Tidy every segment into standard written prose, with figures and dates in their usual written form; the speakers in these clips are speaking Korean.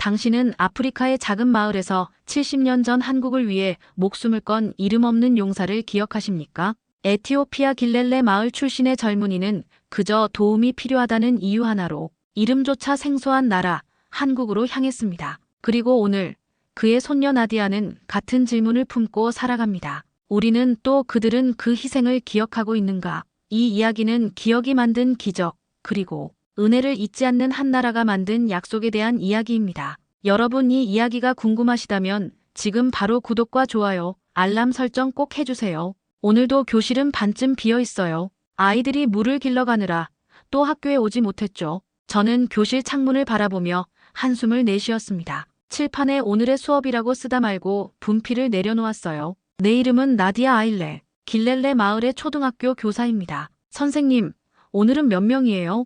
당신은 아프리카의 작은 마을에서 70년 전 한국을 위해 목숨을 건 이름 없는 용사를 기억하십니까? 에티오피아 길렐레 마을 출신의 젊은이는 그저 도움이 필요하다는 이유 하나로 이름조차 생소한 나라, 한국으로 향했습니다. 그리고 오늘 그의 손녀 나디아는 같은 질문을 품고 살아갑니다. 우리는 또 그들은 그 희생을 기억하고 있는가? 이 이야기는 기억이 만든 기적, 그리고 은혜를 잊지 않는 한 나라가 만든 약속에 대한 이야기입니다. 여러분 이 이야기가 궁금하시다면 지금 바로 구독과 좋아요, 알람 설정 꼭 해주세요. 오늘도 교실은 반쯤 비어 있어요. 아이들이 물을 길러가느라 또 학교에 오지 못했죠. 저는 교실 창문을 바라보며 한숨을 내쉬었습니다. 칠판에 오늘의 수업이라고 쓰다 말고 분필을 내려놓았어요. 내 이름은 나디아 아일레, 길렐레 마을의 초등학교 교사입니다. 선생님, 오늘은 몇 명이에요?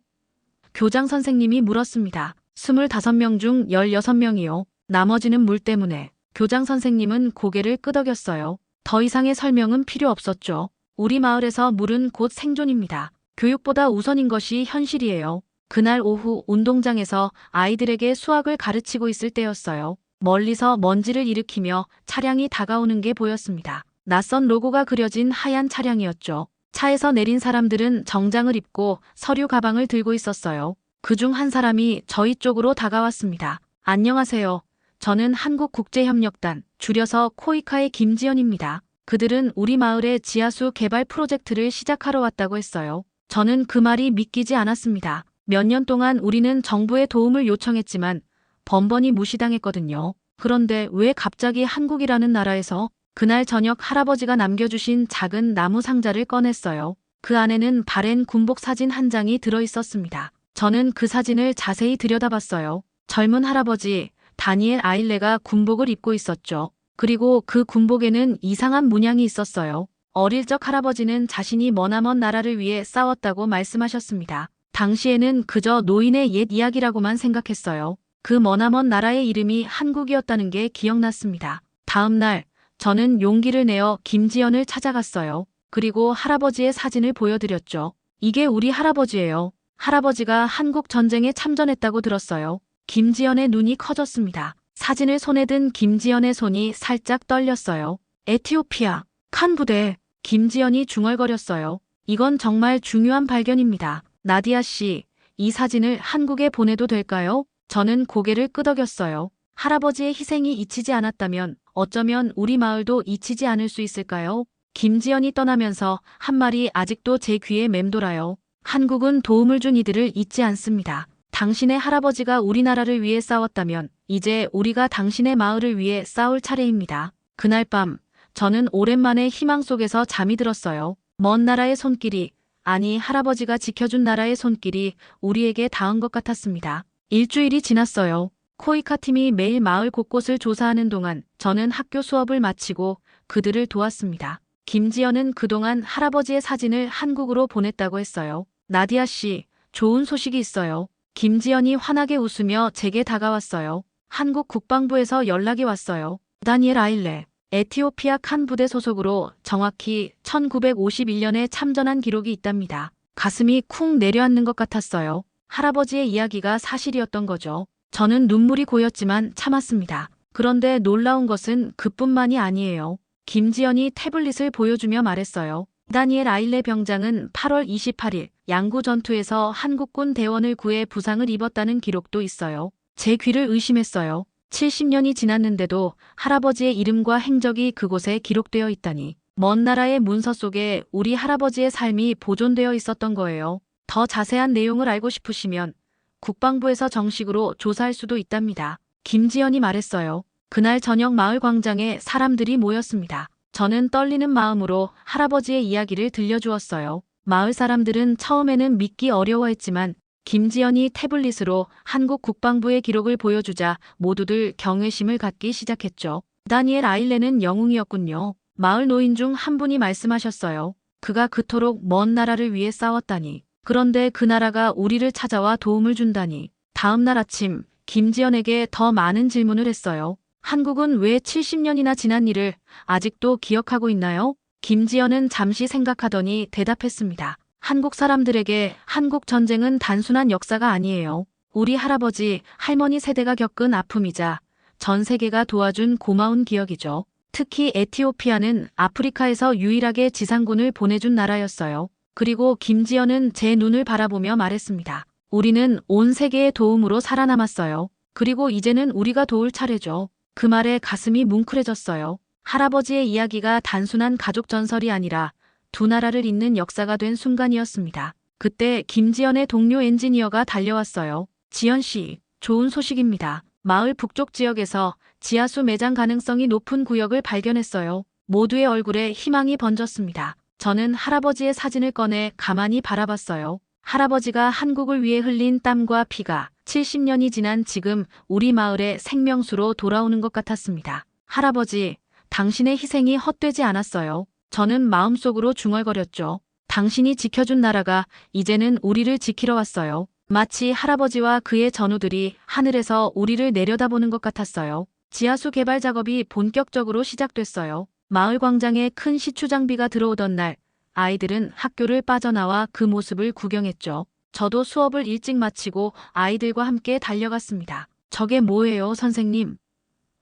교장 선생님이 물었습니다. 25명 중 16명이요. 나머지는 물 때문에. 교장 선생님은 고개를 끄덕였어요. 더 이상의 설명은 필요 없었죠. 우리 마을에서 물은 곧 생존입니다. 교육보다 우선인 것이 현실이에요. 그날 오후 운동장에서 아이들에게 수학을 가르치고 있을 때였어요. 멀리서 먼지를 일으키며 차량이 다가오는 게 보였습니다. 낯선 로고가 그려진 하얀 차량이었죠. 차에서 내린 사람들은 정장을 입고 서류 가방을 들고 있었어요. 그중 한 사람이 저희 쪽으로 다가왔습니다. 안녕하세요. 저는 한국국제협력단, 줄여서 코이카의 김지연입니다. 그들은 우리 마을의 지하수 개발 프로젝트를 시작하러 왔다고 했어요. 저는 그 말이 믿기지 않았습니다. 몇 년 동안 우리는 정부의 도움을 요청했지만 번번이 무시당했거든요. 그런데 왜 갑자기 한국이라는 나라에서? 그날 저녁 할아버지가 남겨주신 작은 나무 상자를 꺼냈어요. 그 안에는 바렌 군복 사진 한 장이 들어있었습니다. 저는 그 사진을 자세히 들여다봤어요. 젊은 할아버지 다니엘 아일레가 군복을 입고 있었죠. 그리고 그 군복에는 이상한 문양이 있었어요. 어릴 적 할아버지는 자신이 머나먼 나라를 위해 싸웠다고 말씀하셨습니다. 당시에는 그저 노인의 옛 이야기라고만 생각했어요. 그 머나먼 나라의 이름이 한국이었다는 게 기억났습니다. 다음 날 저는 용기를 내어 김지연을 찾아갔어요. 그리고 할아버지의 사진을 보여드렸죠. 이게 우리 할아버지예요. 할아버지가 한국 전쟁에 참전했다고 들었어요. 김지연의 눈이 커졌습니다. 사진을 손에 든 김지연의 손이 살짝 떨렸어요. 에티오피아, 칸 부대. 김지연이 중얼거렸어요. 이건 정말 중요한 발견입니다. 나디아 씨, 이 사진을 한국에 보내도 될까요? 저는 고개를 끄덕였어요. 할아버지의 희생이 잊히지 않았다면 어쩌면 우리 마을도 잊히지 않을 수 있을까요? 김지연이 떠나면서 한 말이 아직도 제 귀에 맴돌아요. 한국은 도움을 준 이들을 잊지 않습니다. 당신의 할아버지가 우리나라를 위해 싸웠다면 이제 우리가 당신의 마을을 위해 싸울 차례입니다. 그날 밤 저는 오랜만에 희망 속에서 잠이 들었어요. 먼 나라의 손길이, 아니 할아버지가 지켜준 나라의 손길이 우리에게 닿은 것 같았습니다. 일주일이 지났어요. 코이카 팀이 매일 마을 곳곳을 조사하는 동안 저는 학교 수업을 마치고 그들을 도왔습니다. 김지연은 그동안 할아버지의 사진을 한국으로 보냈다고 했어요. 나디아 씨, 좋은 소식이 있어요. 김지연이 환하게 웃으며 제게 다가왔어요. 한국 국방부에서 연락이 왔어요. 다니엘 아일레, 에티오피아 칸 부대 소속으로 정확히 1951년에 참전한 기록이 있답니다. 가슴이 쿵 내려앉는 것 같았어요. 할아버지의 이야기가 사실이었던 거죠. 저는 눈물이 고였지만 참았습니다. 그런데 놀라운 것은 그뿐만이 아니에요. 김지연이 태블릿을 보여주며 말했어요. 다니엘 아일레 병장은 8월 28일 양구 전투에서 한국군 대원을 구해 부상을 입었다는 기록도 있어요. 제 귀를 의심했어요. 70년이 지났는데도 할아버지의 이름과 행적이 그곳에 기록되어 있다니. 먼 나라의 문서 속에 우리 할아버지의 삶이 보존되어 있었던 거예요. 더 자세한 내용을 알고 싶으시면 국방부에서 정식으로 조사할 수도 있답니다. 김지연이 말했어요. 그날 저녁 마을 광장에 사람들이 모였습니다. 저는 떨리는 마음으로 할아버지의 이야기를 들려주었어요. 마을 사람들은 처음에는 믿기 어려워했지만 김지연이 태블릿으로 한국 국방부의 기록을 보여주자 모두들 경외심을 갖기 시작했죠. 다니엘 아일레는 영웅이었군요. 마을 노인 중 한 분이 말씀하셨어요. 그가 그토록 먼 나라를 위해 싸웠다니. 그런데 그 나라가 우리를 찾아와 도움을 준다니. 다음 날 아침 김지연에게 더 많은 질문을 했어요. 한국은 왜 70년이나 지난 일을 아직도 기억하고 있나요? 김지연은 잠시 생각하더니 대답했습니다. 한국 사람들에게 한국 전쟁은 단순한 역사가 아니에요. 우리 할아버지, 할머니 세대가 겪은 아픔이자 전 세계가 도와준 고마운 기억이죠. 특히 에티오피아는 아프리카에서 유일하게 지상군을 보내준 나라였어요. 그리고 김지연은 제 눈을 바라보며 말했습니다. 우리는 온 세계의 도움으로 살아남았어요. 그리고 이제는 우리가 도울 차례죠. 그 말에 가슴이 뭉클해졌어요. 할아버지의 이야기가 단순한 가족 전설이 아니라 두 나라를 잇는 역사가 된 순간이었습니다. 그때 김지연의 동료 엔지니어가 달려왔어요. 지연 씨, 좋은 소식입니다. 마을 북쪽 지역에서 지하수 매장 가능성이 높은 구역을 발견했어요. 모두의 얼굴에 희망이 번졌습니다. 저는 할아버지의 사진을 꺼내 가만히 바라봤어요. 할아버지가 한국을 위해 흘린 땀과 피가 70년이 지난 지금 우리 마을의 생명수로 돌아오는 것 같았습니다. 할아버지, 당신의 희생이 헛되지 않았어요. 저는 마음속으로 중얼거렸죠. 당신이 지켜준 나라가 이제는 우리를 지키러 왔어요. 마치 할아버지와 그의 전우들이 하늘에서 우리를 내려다보는 것 같았어요. 지하수 개발 작업이 본격적으로 시작됐어요. 마을 광장에 큰 시추 장비가 들어오던 날, 아이들은 학교를 빠져나와 그 모습을 구경했죠. 저도 수업을 일찍 마치고 아이들과 함께 달려갔습니다. 저게 뭐예요, 선생님?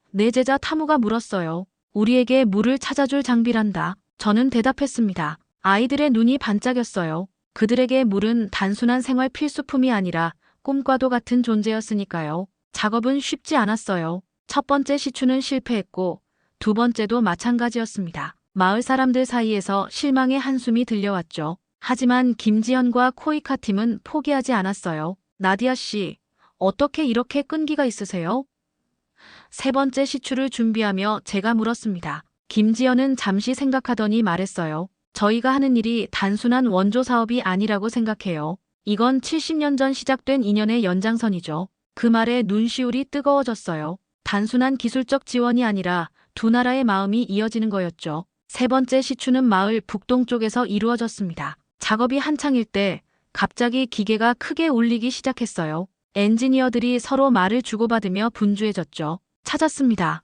내 제자 타무가 물었어요. 우리에게 물을 찾아줄 장비란다. 저는 대답했습니다. 아이들의 눈이 반짝였어요. 그들에게 물은 단순한 생활 필수품이 아니라 꿈과도 같은 존재였으니까요. 작업은 쉽지 않았어요. 첫 번째 시추는 실패했고 두 번째도 마찬가지였습니다. 마을 사람들 사이에서 실망의 한숨이 들려왔죠. 하지만 김지연과 코이카 팀은 포기하지 않았어요. 나디아 씨, 어떻게 이렇게 끈기가 있으세요? 세 번째 시추를 준비하며 제가 물었습니다. 김지연은 잠시 생각하더니 말했어요. 저희가 하는 일이 단순한 원조 사업이 아니라고 생각해요. 이건 70년 전 시작된 인연의 연장선이죠. 그 말에 눈시울이 뜨거워졌어요. 단순한 기술적 지원이 아니라 두 나라의 마음이 이어지는 거였죠. 세 번째 시추는 마을 북동쪽에서 이루어졌습니다. 작업이 한창일 때 갑자기 기계가 크게 울리기 시작했어요. 엔지니어들이 서로 말을 주고받으며 분주해졌죠. 찾았습니다.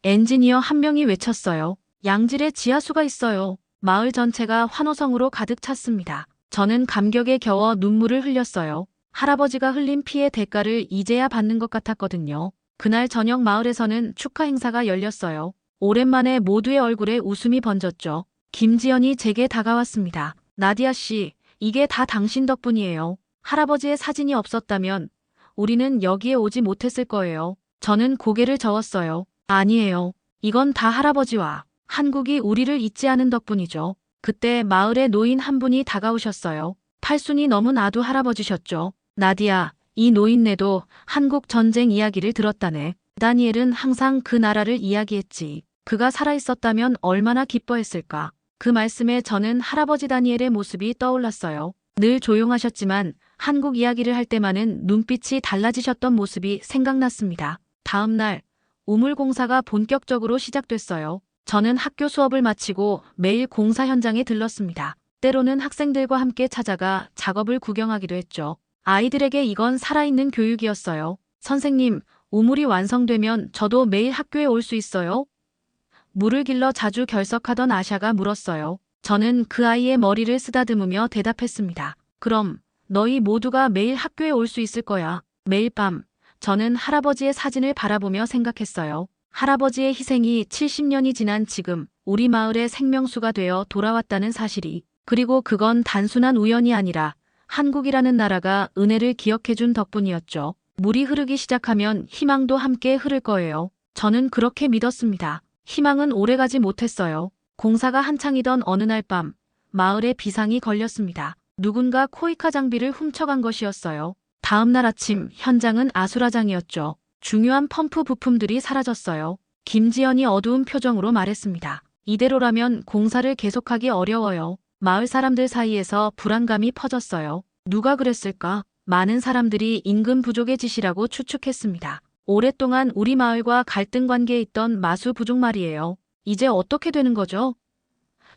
엔지니어 한 명이 외쳤어요. 양질의 지하수가 있어요. 마을 전체가 환호성으로 가득 찼습니다. 저는 감격에 겨워 눈물을 흘렸어요. 할아버지가 흘린 피의 대가를 이제야 받는 것 같았거든요. 그날 저녁 마을에서는 축하 행사가 열렸어요. 오랜만에 모두의 얼굴에 웃음이 번졌죠. 김지연이 제게 다가왔습니다. 나디아 씨, 이게 다 당신 덕분이에요. 할아버지의 사진이 없었다면 우리는 여기에 오지 못했을 거예요. 저는 고개를 저었어요. 아니에요. 이건 다 할아버지와 한국이 우리를 잊지 않은 덕분이죠. 그때 마을의 노인 한 분이 다가오셨어요. 팔순이 넘은 아두 할아버지셨죠. 나디아, 이 노인네도 한국 전쟁 이야기를 들었다네. 다니엘은 항상 그 나라를 이야기했지. 그가 살아있었다면 얼마나 기뻐했을까. 그 말씀에 저는 할아버지 다니엘의 모습이 떠올랐어요. 늘 조용하셨지만 한국 이야기를 할 때만은 눈빛이 달라지셨던 모습이 생각났습니다. 다음 날 우물 공사가 본격적으로 시작됐어요. 저는 학교 수업을 마치고 매일 공사 현장에 들렀습니다. 때로는 학생들과 함께 찾아가 작업을 구경하기도 했죠. 아이들에게 이건 살아있는 교육이었어요. 선생님, 우물이 완성되면 저도 매일 학교에 올 수 있어요? 물을 길러 자주 결석하던 아샤가 물었어요. 저는 그 아이의 머리를 쓰다듬으며 대답했습니다. 그럼 너희 모두가 매일 학교에 올 수 있을 거야. 매일 밤 저는 할아버지의 사진을 바라보며 생각했어요. 할아버지의 희생이 70년이 지난 지금 우리 마을의 생명수가 되어 돌아왔다는 사실이, 그리고 그건 단순한 우연이 아니라 한국이라는 나라가 은혜를 기억해준 덕분이었죠. 물이 흐르기 시작하면 희망도 함께 흐를 거예요. 저는 그렇게 믿었습니다. 희망은 오래가지 못했어요. 공사가 한창이던 어느 날 밤 마을에 비상이 걸렸습니다. 누군가 코이카 장비를 훔쳐간 것이었어요. 다음 날 아침 현장은 아수라장이었죠. 중요한 펌프 부품들이 사라졌어요. 김지연이 어두운 표정으로 말했습니다. 이대로라면 공사를 계속하기 어려워요. 마을 사람들 사이에서 불안감이 퍼졌어요. 누가 그랬을까? 많은 사람들이 임금 부족의 짓이라고 추측했습니다. 오랫동안 우리 마을과 갈등 관계에 있던 마수 부족 말이에요. 이제 어떻게 되는 거죠?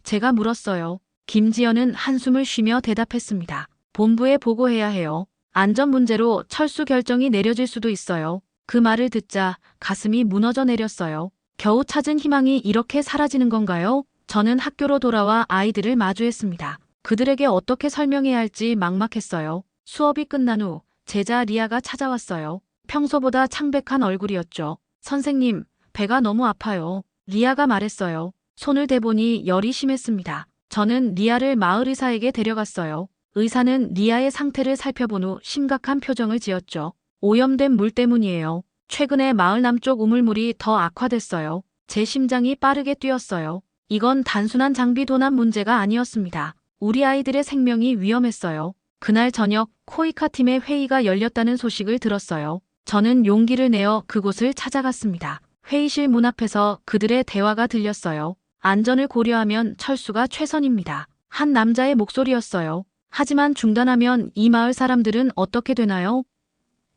제가 물었어요. 김지연은 한숨을 쉬며 대답했습니다. 본부에 보고해야 해요. 안전 문제로 철수 결정이 내려질 수도 있어요. 그 말을 듣자 가슴이 무너져 내렸어요. 겨우 찾은 희망이 이렇게 사라지는 건가요? 저는 학교로 돌아와 아이들을 마주했습니다. 그들에게 어떻게 설명해야 할지 막막했어요. 수업이 끝난 후 제자 리아가 찾아왔어요. 평소보다 창백한 얼굴이었죠. 선생님, 배가 너무 아파요. 리아가 말했어요. 손을 대보니 열이 심했습니다. 저는 리아를 마을 의사에게 데려갔어요. 의사는 리아의 상태를 살펴본 후 심각한 표정을 지었죠. 오염된 물 때문이에요. 최근에 마을 남쪽 우물물이 더 악화됐어요. 제 심장이 빠르게 뛰었어요. 이건 단순한 장비 도난 문제가 아니었습니다. 우리 아이들의 생명이 위험했어요. 그날 저녁 코이카 팀의 회의가 열렸다는 소식을 들었어요. 저는 용기를 내어 그곳을 찾아갔습니다. 회의실 문 앞에서 그들의 대화가 들렸어요. 안전을 고려하면 철수가 최선입니다. 한 남자의 목소리였어요. 하지만 중단하면 이 마을 사람들은 어떻게 되나요?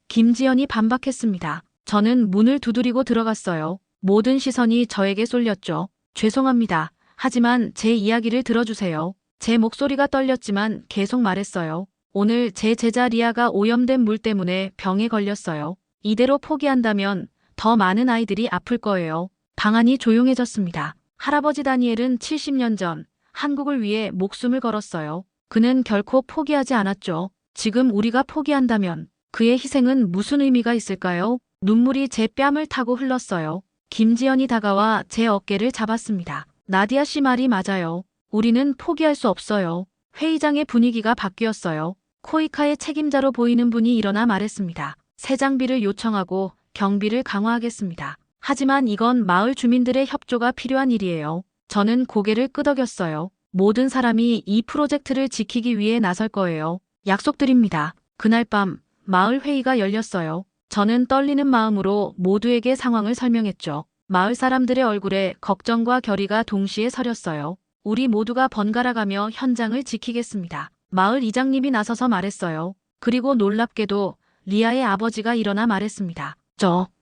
김지연이 반박했습니다. 저는 문을 두드리고 들어갔어요. 모든 시선이 저에게 쏠렸죠. 죄송합니다. 하지만 제 이야기를 들어주세요. 제 목소리가 떨렸지만 계속 말했어요. 오늘 제 제자 리아가 오염된 물 때문에 병에 걸렸어요. 이대로 포기한다면 더 많은 아이들이 아플 거예요. 방안이 조용해졌습니다. 할아버지 다니엘은 70년 전 한국을 위해 목숨을 걸었어요. 그는 결코 포기하지 않았죠. 지금 우리가 포기한다면 그의 희생은 무슨 의미가 있을까요? 눈물이 제 뺨을 타고 흘렀어요. 김지연이 다가와 제 어깨를 잡았습니다. 나디아 씨 말이 맞아요. 우리는 포기할 수 없어요. 회의장의 분위기가 바뀌었어요. 코이카의 책임자로 보이는 분이 일어나 말했습니다. 새 장비를 요청하고 경비를 강화하겠습니다. 하지만 이건 마을 주민들의 협조가 필요한 일이에요. 저는 고개를 끄덕였어요. 모든 사람이 이 프로젝트를 지키기 위해 나설 거예요. 약속드립니다. 그날 밤 마을 회의가 열렸어요. 저는 떨리는 마음으로 모두에게 상황을 설명했죠. 마을 사람들의 얼굴에 걱정과 결의가 동시에 서렸어요. 우리 모두가 번갈아가며 현장을 지키겠습니다. 마을 이장님이 나서서 말했어요. 그리고 놀랍게도 리아의 아버지가 일어나 말했습니다.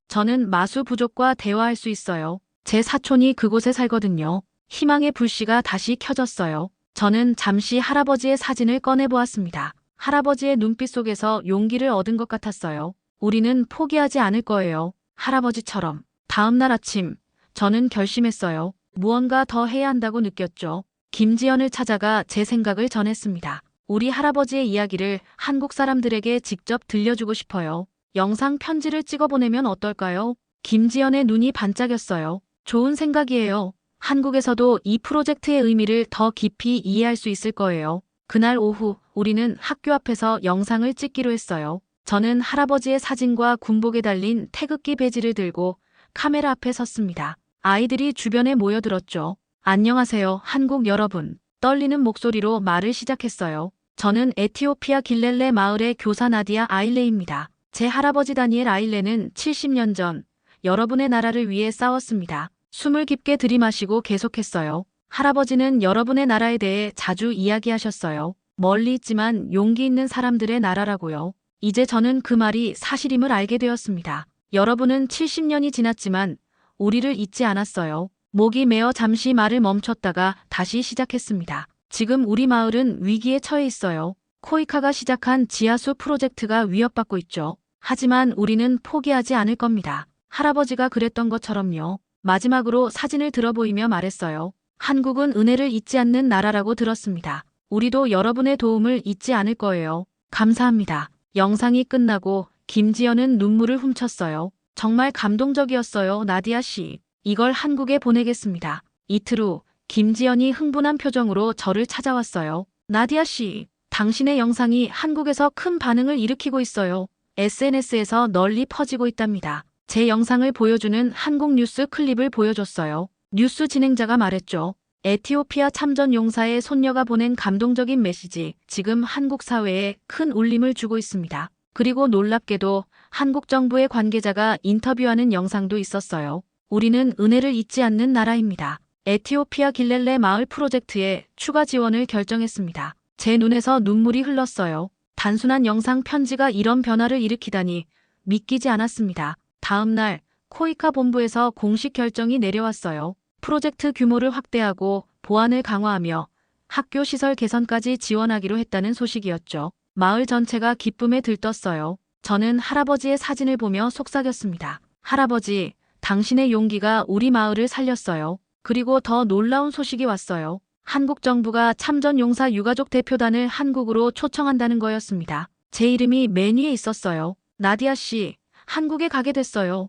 저는 마수 부족과 대화할 수 있어요. 제 사촌이 그곳에 살거든요. 희망의 불씨가 다시 켜졌어요. 저는 잠시 할아버지의 사진을 꺼내보았습니다. 할아버지의 눈빛 속에서 용기를 얻은 것 같았어요. 우리는 포기하지 않을 거예요. 할아버지처럼. 다음 날 아침, 저는 결심했어요. 무언가 더 해야 한다고 느꼈죠. 김지연을 찾아가 제 생각을 전했습니다. 우리 할아버지의 이야기를 한국 사람들에게 직접 들려주고 싶어요. 영상 편지를 찍어보내면 어떨까요? 김지연의 눈이 반짝였어요. 좋은 생각이에요. 한국에서도 이 프로젝트의 의미를 더 깊이 이해할 수 있을 거예요. 그날 오후 우리는 학교 앞에서 영상을 찍기로 했어요. 저는 할아버지의 사진과 군복에 달린 태극기 배지를 들고 카메라 앞에 섰습니다. 아이들이 주변에 모여들었죠. 안녕하세요, 한국 여러분. 떨리는 목소리로 말을 시작했어요. 저는 에티오피아 길렐레 마을의 교사 나디아 아일레입니다. 제 할아버지 다니엘 아일레는 70년 전 여러분의 나라를 위해 싸웠습니다. 숨을 깊게 들이마시고 계속했어요. 할아버지는 여러분의 나라에 대해 자주 이야기하셨어요. 멀리 있지만 용기 있는 사람들의 나라라고요. 이제 저는 그 말이 사실임을 알게 되었습니다. 여러분은 70년이 지났지만 우리를 잊지 않았어요. 목이 메어 잠시 말을 멈췄다가 다시 시작했습니다. 지금 우리 마을은 위기에 처해 있어요. 코이카가 시작한 지하수 프로젝트가 위협받고 있죠. 하지만 우리는 포기하지 않을 겁니다. 할아버지가 그랬던 것처럼요. 마지막으로 사진을 들어보이며 말했어요. 한국은 은혜를 잊지 않는 나라라고 들었습니다. 우리도 여러분의 도움을 잊지 않을 거예요. 감사합니다. 영상이 끝나고 김지연은 눈물을 훔쳤어요. 정말 감동적이었어요, 나디아 씨. 이걸 한국에 보내겠습니다. 이틀 후 김지연이 흥분한 표정으로 저를 찾아왔어요. 나디아 씨, 당신의 영상이 한국에서 큰 반응을 일으키고 있어요. SNS에서 널리 퍼지고 있답니다. 제 영상을 보여주는 한국 뉴스 클립을 보여줬어요. 뉴스 진행자가 말했죠. 에티오피아 참전 용사의 손녀가 보낸 감동적인 메시지, 지금 한국 사회에 큰 울림을 주고 있습니다. 그리고 놀랍게도 한국 정부의 관계자가 인터뷰하는 영상도 있었어요. 우리는 은혜를 잊지 않는 나라입니다. 에티오피아 길렐레 마을 프로젝트에 추가 지원을 결정했습니다. 제 눈에서 눈물이 흘렀어요. 단순한 영상 편지가 이런 변화를 일으키다니 믿기지 않았습니다. 다음 날 코이카 본부에서 공식 결정이 내려왔어요. 프로젝트 규모를 확대하고 보안을 강화하며 학교 시설 개선까지 지원하기로 했다는 소식이었죠. 마을 전체가 기쁨에 들떴어요. 저는 할아버지의 사진을 보며 속삭였습니다. 할아버지, 당신의 용기가 우리 마을을 살렸어요. 그리고 더 놀라운 소식이 왔어요. 한국 정부가 참전 용사 유가족 대표단을 한국으로 초청한다는 거였습니다. 제 이름이 맨 위에 있었어요. 나디아 씨, 한국에 가게 됐어요.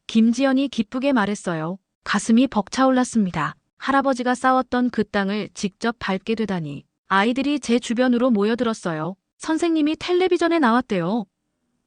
김지연이 기쁘게 말했어요. 가슴이 벅차올랐습니다. 할아버지가 싸웠던 그 땅을 직접 밟게 되다니. 아이들이 제 주변으로 모여들었어요. 선생님이 텔레비전에 나왔대요.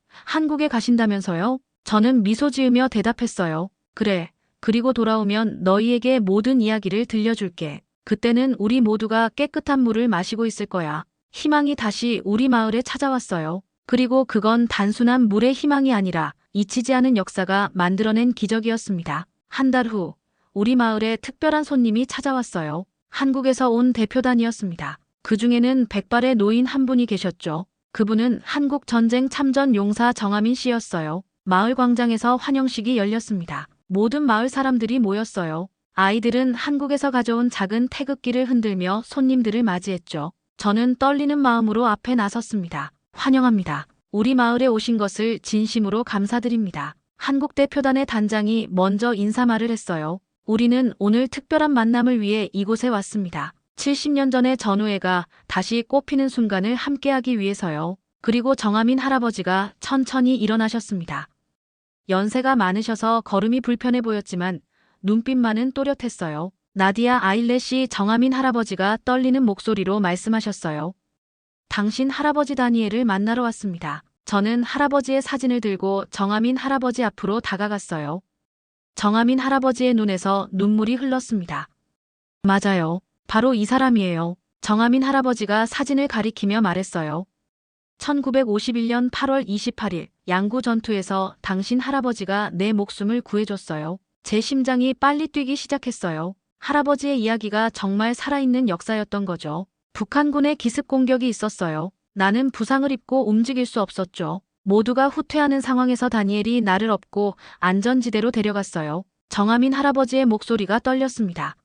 한국에 가신다면서요? 저는 미소 지으며 대답했어요. 그래. 그리고 돌아오면 너희에게 모든 이야기를 들려줄게. 그때는 우리 모두가 깨끗한 물을 마시고 있을 거야. 희망이 다시 우리 마을에 찾아왔어요. 그리고 그건 단순한 물의 희망이 아니라 잊히지 않은 역사가 만들어낸 기적이었습니다. 한 달 후, 우리 마을에 특별한 손님이 찾아왔어요. 한국에서 온 대표단이었습니다. 그 중에는 백발의 노인 한 분이 계셨죠. 그분은 한국 전쟁 참전 용사 정하민 씨였어요. 마을 광장에서 환영식이 열렸습니다. 모든 마을 사람들이 모였어요. 아이들은 한국에서 가져온 작은 태극기를 흔들며 손님들을 맞이했죠. 저는 떨리는 마음으로 앞에 나섰습니다. 환영합니다. 우리 마을에 오신 것을 진심으로 감사드립니다. 한국 대표단의 단장이 먼저 인사말을 했어요. 우리는 오늘 특별한 만남을 위해 이곳에 왔습니다. 70년 전의 전우회가 다시 꽃피는 순간을 함께하기 위해서요. 그리고 정하민 할아버지가 천천히 일어나셨습니다. 연세가 많으셔서 걸음이 불편해 보였지만 눈빛만은 또렷했어요. 나디아 아일렛이 정하민 할아버지가 떨리는 목소리로 말씀하셨어요. 당신 할아버지 다니엘을 만나러 왔습니다. 저는 할아버지의 사진을 들고 정하민 할아버지 앞으로 다가갔어요. 정하민 할아버지의 눈에서 눈물이 흘렀습니다. 맞아요. 바로 이 사람이에요. 정하민 할아버지가 사진을 가리키며 말했어요. 1951년 8월 28일 양구 전투에서 당신 할아버지가 내 목숨을 구해줬어요. 제 심장이 빨리 뛰기 시작했어요. 할아버지의 이야기가 정말 살아있는 역사였던 거죠. 북한군의 기습 공격이 있었어요. 나는 부상을 입고 움직일 수 없었죠. 모두가 후퇴하는 상황에서 다니엘이 나를 업고 안전지대로 데려갔어요. 정하민 할아버지의 목소리가 떨렸습니다.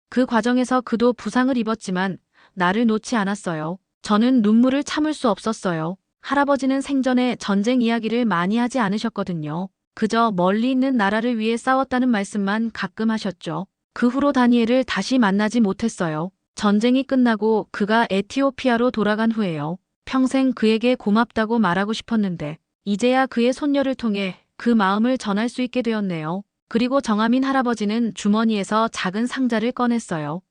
그 과정에서 그도 부상을 입었지만 나를 놓지 않았어요. 저는 눈물을 참을 수 없었어요. 할아버지는 생전에 전쟁 이야기를 많이 하지 않으셨거든요. 그저 멀리 있는 나라를 위해 싸웠다는 말씀만 가끔 하셨죠. 그 후로 다니엘을 다시 만나지 못했어요. 전쟁이 끝나고 그가 에티오피아로 돌아간 후에요. 평생 그에게 고맙다고 말하고 싶었는데 이제야 그의 손녀를 통해 그 마음을 전할 수 있게 되었네요. 그리고 정하민 할아버지는 주머니에서 작은 상자를 꺼냈어요.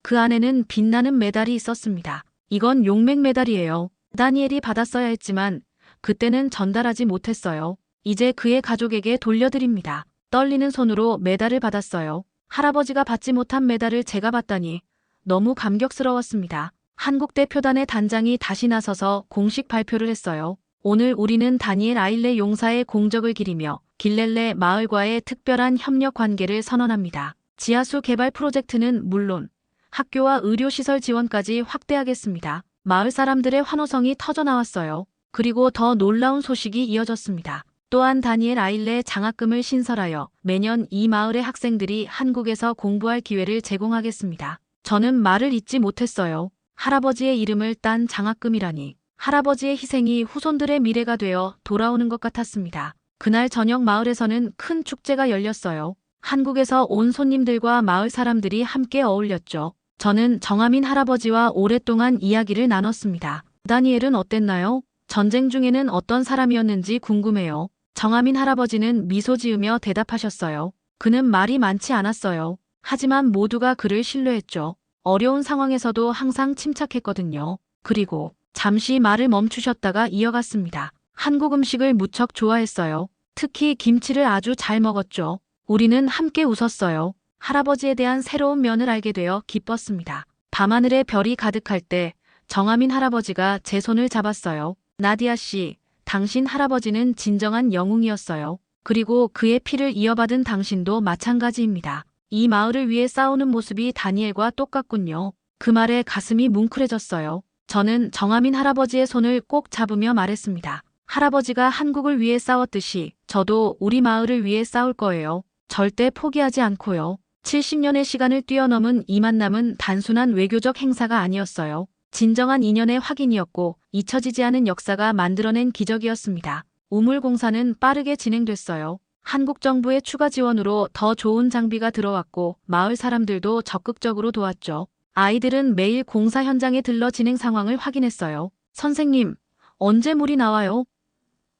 그 안에는 빛나는 메달이 있었습니다. 이건 용맹 메달이에요. 다니엘이 받았어야 했지만 그때는 전달하지 못했어요. 이제 그의 가족에게 돌려드립니다. 떨리는 손으로 메달을 받았어요. 할아버지가 받지 못한 메달을 제가 받다니 너무 감격스러웠습니다. 한국 대표단의 단장이 다시 나서서 공식 발표를 했어요. 오늘 우리는 다니엘 아일레 용사의 공적을 기리며 길렐레 마을과의 특별한 협력 관계를 선언합니다. 지하수 개발 프로젝트는 물론 학교와 의료시설 지원까지 확대하겠습니다. 마을 사람들의 환호성이 터져나왔어요. 그리고 더 놀라운 소식이 이어졌습니다. 또한 다니엘 아일레 장학금을 신설하여 매년 이 마을의 학생들이 한국에서 공부할 기회를 제공하겠습니다. 저는 말을 잇지 못했어요. 할아버지의 이름을 딴 장학금이라니. 할아버지의 희생이 후손들의 미래가 되어 돌아오는 것 같았습니다. 그날 저녁 마을에서는 큰 축제가 열렸어요. 한국에서 온 손님들과 마을 사람들이 함께 어울렸죠. 저는 정하민 할아버지와 오랫동안 이야기를 나눴습니다. 다니엘은 어땠나요? 전쟁 중에는 어떤 사람이었는지 궁금해요. 정하민 할아버지는 미소 지으며 대답하셨어요. 그는 말이 많지 않았어요. 하지만 모두가 그를 신뢰했죠. 어려운 상황에서도 항상 침착했거든요. 그리고 잠시 말을 멈추셨다가 이어갔습니다. 한국 음식을 무척 좋아했어요. 특히 김치를 아주 잘 먹었죠. 우리는 함께 웃었어요. 할아버지에 대한 새로운 면을 알게 되어 기뻤습니다. 밤하늘에 별이 가득할 때 정하민 할아버지가 제 손을 잡았어요. 나디아 씨, 당신 할아버지는 진정한 영웅이었어요. 그리고 그의 피를 이어받은 당신도 마찬가지입니다. 이 마을을 위해 싸우는 모습이 다니엘과 똑같군요. 그 말에 가슴이 뭉클해졌어요. 저는 정하민 할아버지의 손을 꼭 잡으며 말했습니다. 할아버지가 한국을 위해 싸웠듯이 저도 우리 마을을 위해 싸울 거예요. 절대 포기하지 않고요. 70년의 시간을 뛰어넘은 이 만남은 단순한 외교적 행사가 아니었어요. 진정한 인연의 확인이었고 잊혀지지 않은 역사가 만들어낸 기적이었습니다. 우물 공사는 빠르게 진행됐어요. 한국 정부의 추가 지원으로 더 좋은 장비가 들어왔고 마을 사람들도 적극적으로 도왔죠. 아이들은 매일 공사 현장에 들러 진행 상황을 확인했어요. 선생님, 언제 물이 나와요?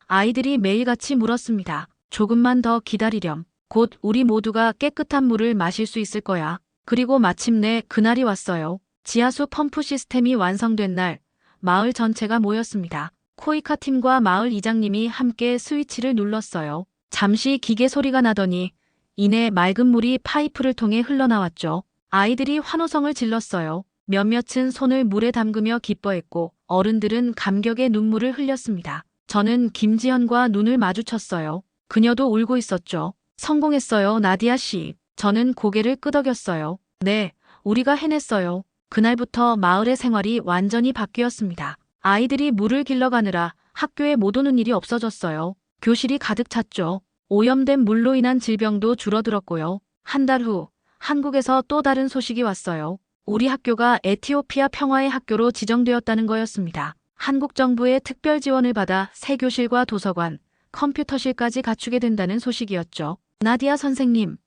아이들이 매일같이 물었습니다. 조금만 더 기다리렴. 곧 우리 모두가 깨끗한 물을 마실 수 있을 거야. 그리고 마침내 그날이 왔어요. 지하수 펌프 시스템이 완성된 날, 마을 전체가 모였습니다. 코이카 팀과 마을 이장님이 함께 스위치를 눌렀어요. 잠시 기계 소리가 나더니 이내 맑은 물이 파이프를 통해 흘러나왔죠. 아이들이 환호성을 질렀어요. 몇몇은 손을 물에 담그며 기뻐했고 어른들은 감격의 눈물을 흘렸습니다. 저는 김지연과 눈을 마주쳤어요. 그녀도 울고 있었죠. 성공했어요, 나디아 씨. 저는 고개를 끄덕였어요. 네, 우리가 해냈어요. 그날부터 마을의 생활이 완전히 바뀌었습니다. 아이들이 물을 길러가느라 학교에 못 오는 일이 없어졌어요. 교실이 가득 찼죠. 오염된 물로 인한 질병도 줄어들었고요. 한 달 후, 한국에서 또 다른 소식이 왔어요. 우리 학교가 에티오피아 평화의 학교로 지정되었다는 거였습니다. 한국 정부의 특별 지원을 받아 새 교실과 도서관, 컴퓨터실까지 갖추게 된다는 소식이었죠. 나디아 선생님,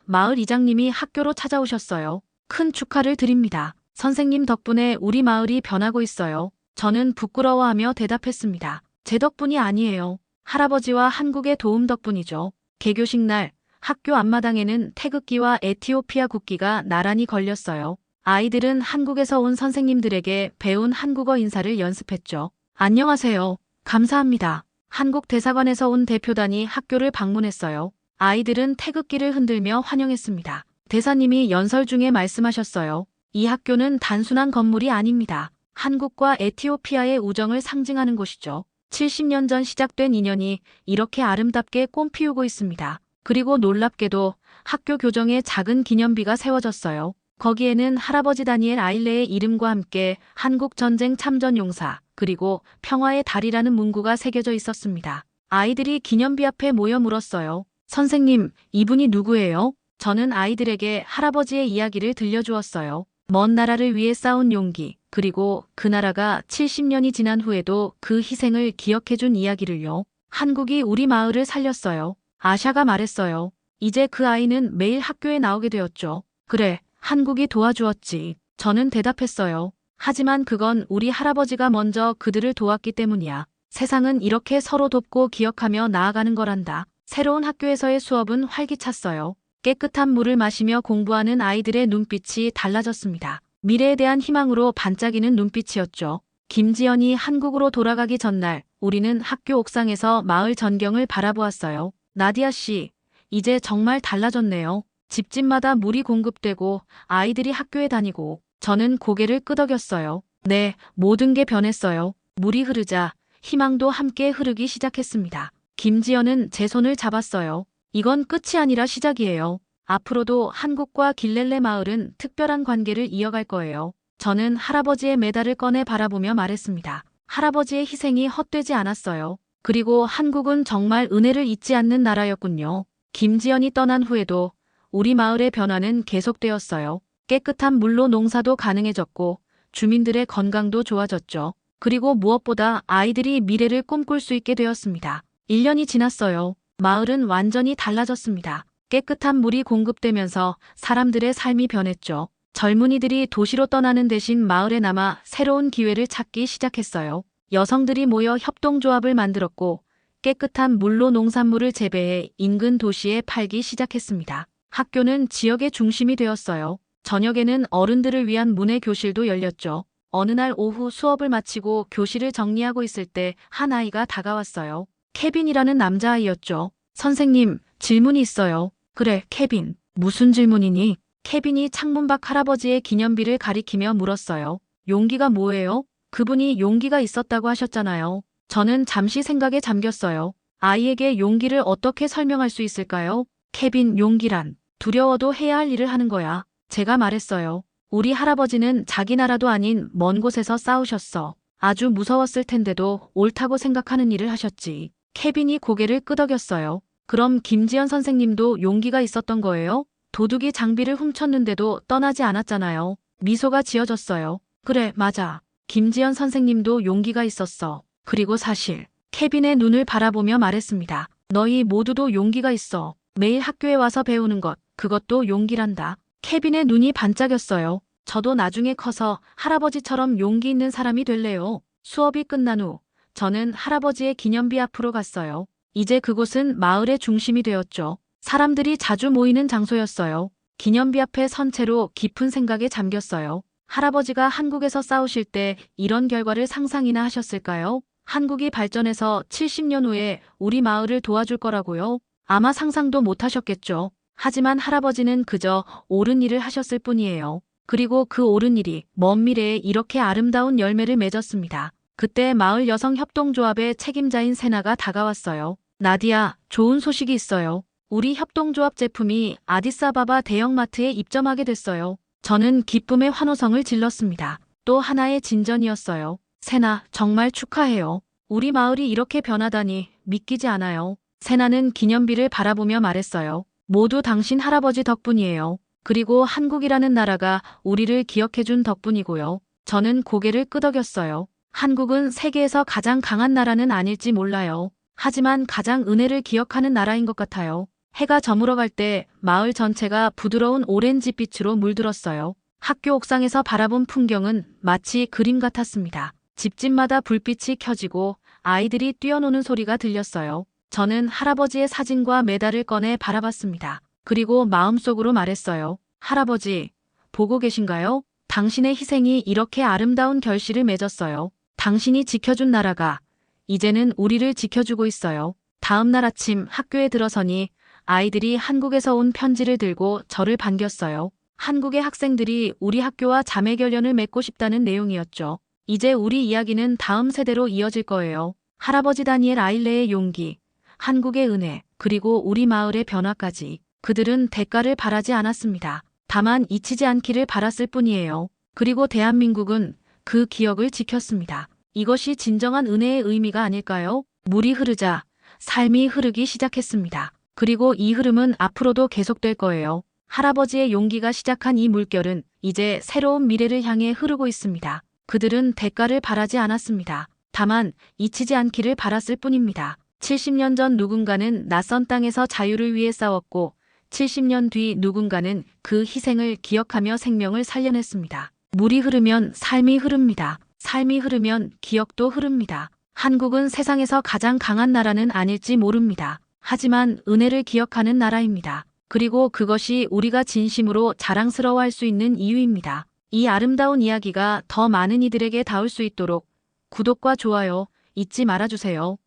마을 이장님이 학교로 찾아오셨어요. 큰 축하를 드립니다. 선생님 덕분에 우리 마을이 변하고 있어요. 저는 부끄러워하며 대답했습니다. 제 덕분이 아니에요. 할아버지와 한국의 도움 덕분이죠. 개교식 날, 학교 앞마당에는 태극기와 에티오피아 국기가 나란히 걸렸어요. 아이들은 한국에서 온 선생님들에게 배운 한국어 인사를 연습했죠. 안녕하세요. 감사합니다. 한국 대사관에서 온 대표단이 학교를 방문했어요. 아이들은 태극기를 흔들며 환영했습니다. 대사님이 연설 중에 말씀하셨어요. 이 학교는 단순한 건물이 아닙니다. 한국과 에티오피아의 우정을 상징하는 곳이죠. 70년 전 시작된 인연이 이렇게 아름답게 꽃피우고 있습니다. 그리고 놀랍게도 학교 교정에 작은 기념비가 세워졌어요. 거기에는 할아버지 다니엘 아일레의 이름과 함께 한국전쟁 참전용사, 그리고 평화의 달이라는 문구가 새겨져 있었습니다. 아이들이 기념비 앞에 모여 물었어요. 선생님, 이분이 누구예요? 저는 아이들에게 할아버지의 이야기를 들려주었어요. 먼 나라를 위해 싸운 용기, 그리고 그 나라가 70년이 지난 후에도 그 희생을 기억해준 이야기를요. 한국이 우리 마을을 살렸어요. 아샤가 말했어요. 이제 그 아이는 매일 학교에 나오게 되었죠. 그래, 한국이 도와주었지. 저는 대답했어요. 하지만 그건 우리 할아버지가 먼저 그들을 도왔기 때문이야. 세상은 이렇게 서로 돕고 기억하며 나아가는 거란다. 새로운 학교에서의 수업은 활기찼어요. 깨끗한 물을 마시며 공부하는 아이들의 눈빛이 달라졌습니다. 미래에 대한 희망으로 반짝이는 눈빛이었죠. 김지연이 한국으로 돌아가기 전날 우리는 학교 옥상에서 마을 전경을 바라보았어요. 나디아 씨, 이제 정말 달라졌네요. 집집마다 물이 공급되고 아이들이 학교에 다니고 저는 고개를 끄덕였어요. 네, 모든 게 변했어요. 물이 흐르자 희망도 함께 흐르기 시작했습니다. 김지연은 제 손을 잡았어요. 이건 끝이 아니라 시작이에요. 앞으로도 한국과 길렐레 마을은 특별한 관계를 이어갈 거예요. 저는 할아버지의 메달을 꺼내 바라보며 말했습니다. 할아버지의 희생이 헛되지 않았어요. 그리고 한국은 정말 은혜를 잊지 않는 나라였군요. 김지연이 떠난 후에도 우리 마을의 변화는 계속되었어요. 깨끗한 물로 농사도 가능해졌고 주민들의 건강도 좋아졌죠. 그리고 무엇보다 아이들이 미래를 꿈꿀 수 있게 되었습니다. 1년이 지났어요. 마을은 완전히 달라졌습니다. 깨끗한 물이 공급되면서 사람들의 삶이 변했죠. 젊은이들이 도시로 떠나는 대신 마을에 남아 새로운 기회를 찾기 시작했어요. 여성들이 모여 협동조합을 만들었고 깨끗한 물로 농산물을 재배해 인근 도시에 팔기 시작했습니다. 학교는 지역의 중심이 되었어요. 저녁에는 어른들을 위한 문예 교실도 열렸죠. 어느 날 오후 수업을 마치고 교실을 정리하고 있을 때 한 아이가 다가왔어요. 케빈이라는 남자아이였죠. 선생님, 질문이 있어요. 그래, 케빈. 무슨 질문이니? 케빈이 창문 밖 할아버지의 기념비를 가리키며 물었어요. 용기가 뭐예요? 그분이 용기가 있었다고 하셨잖아요. 저는 잠시 생각에 잠겼어요. 아이에게 용기를 어떻게 설명할 수 있을까요? 케빈, 용기란 두려워도 해야 할 일을 하는 거야. 제가 말했어요. 우리 할아버지는 자기 나라도 아닌 먼 곳에서 싸우셨어. 아주 무서웠을 텐데도 옳다고 생각하는 일을 하셨지. 케빈이 고개를 끄덕였어요. 그럼 김지연 선생님도 용기가 있었던 거예요? 도둑이 장비를 훔쳤는데도 떠나지 않았잖아요. 미소가 지어졌어요. 그래, 맞아. 김지연 선생님도 용기가 있었어. 그리고 사실 케빈의 눈을 바라보며 말했습니다. 너희 모두도 용기가 있어. 매일 학교에 와서 배우는 것, 그것도 용기란다. 케빈의 눈이 반짝였어요. 저도 나중에 커서 할아버지처럼 용기 있는 사람이 될래요. 수업이 끝난 후 저는 할아버지의 기념비 앞으로 갔어요. 이제 그곳은 마을의 중심이 되었죠. 사람들이 자주 모이는 장소였어요. 기념비 앞에 선 채로 깊은 생각에 잠겼어요. 할아버지가 한국에서 싸우실 때 이런 결과를 상상이나 하셨을까요? 한국이 발전해서 70년 후에 우리 마을을 도와줄 거라고요? 아마 상상도 못 하셨겠죠. 하지만 할아버지는 그저 옳은 일을 하셨을 뿐이에요. 그리고 그 옳은 일이 먼 미래에 이렇게 아름다운 열매를 맺었습니다. 그때 마을 여성 협동조합의 책임자인 세나가 다가왔어요. 나디야, 좋은 소식이 있어요. 우리 협동조합 제품이 아디스아바바 대형마트에 입점하게 됐어요. 저는 기쁨의 환호성을 질렀습니다. 또 하나의 진전이었어요. 세나, 정말 축하해요. 우리 마을이 이렇게 변하다니 믿기지 않아요. 세나는 기념비를 바라보며 말했어요. 모두 당신 할아버지 덕분이에요. 그리고 한국이라는 나라가 우리를 기억해준 덕분이고요. 저는 고개를 끄덕였어요. 한국은 세계에서 가장 강한 나라는 아닐지 몰라요. 하지만 가장 은혜를 기억하는 나라인 것 같아요. 해가 저물어갈 때 마을 전체가 부드러운 오렌지빛으로 물들었어요. 학교 옥상에서 바라본 풍경은 마치 그림 같았습니다. 집집마다 불빛이 켜지고 아이들이 뛰어노는 소리가 들렸어요. 저는 할아버지의 사진과 메달을 꺼내 바라봤습니다. 그리고 마음속으로 말했어요. 할아버지, 보고 계신가요? 당신의 희생이 이렇게 아름다운 결실을 맺었어요. 당신이 지켜준 나라가 이제는 우리를 지켜주고 있어요. 다음 날 아침 학교에 들어서니 아이들이 한국에서 온 편지를 들고 저를 반겼어요. 한국의 학생들이 우리 학교와 자매결연을 맺고 싶다는 내용이었죠. 이제 우리 이야기는 다음 세대로 이어질 거예요. 할아버지 다니엘 아일레의 용기, 한국의 은혜, 그리고 우리 마을의 변화까지. 그들은 대가를 바라지 않았습니다. 다만 잊히지 않기를 바랐을 뿐이에요. 그리고 대한민국은 그 기억을 지켰습니다. 이것이 진정한 은혜의 의미가 아닐까요? 물이 흐르자 삶이 흐르기 시작했습니다. 그리고 이 흐름은 앞으로도 계속될 거예요. 할아버지의 용기가 시작한 이 물결은 이제 새로운 미래를 향해 흐르고 있습니다. 그들은 대가를 바라지 않았습니다. 다만 잊히지 않기를 바랐을 뿐입니다. 70년 전 누군가는 낯선 땅에서 자유를 위해 싸웠고 70년 뒤 누군가는 그 희생을 기억하며 생명을 살려냈습니다. 물이 흐르면 삶이 흐릅니다. 삶이 흐르면 기억도 흐릅니다. 한국은 세상에서 가장 강한 나라는 아닐지 모릅니다. 하지만 은혜를 기억하는 나라입니다. 그리고 그것이 우리가 진심으로 자랑스러워할 수 있는 이유입니다. 이 아름다운 이야기가 더 많은 이들에게 닿을 수 있도록 구독과 좋아요 잊지 말아주세요.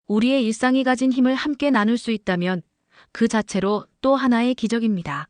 우리의 일상이 가진 힘을 함께 나눌 수 있다면 그 자체로 또 하나의 기적입니다.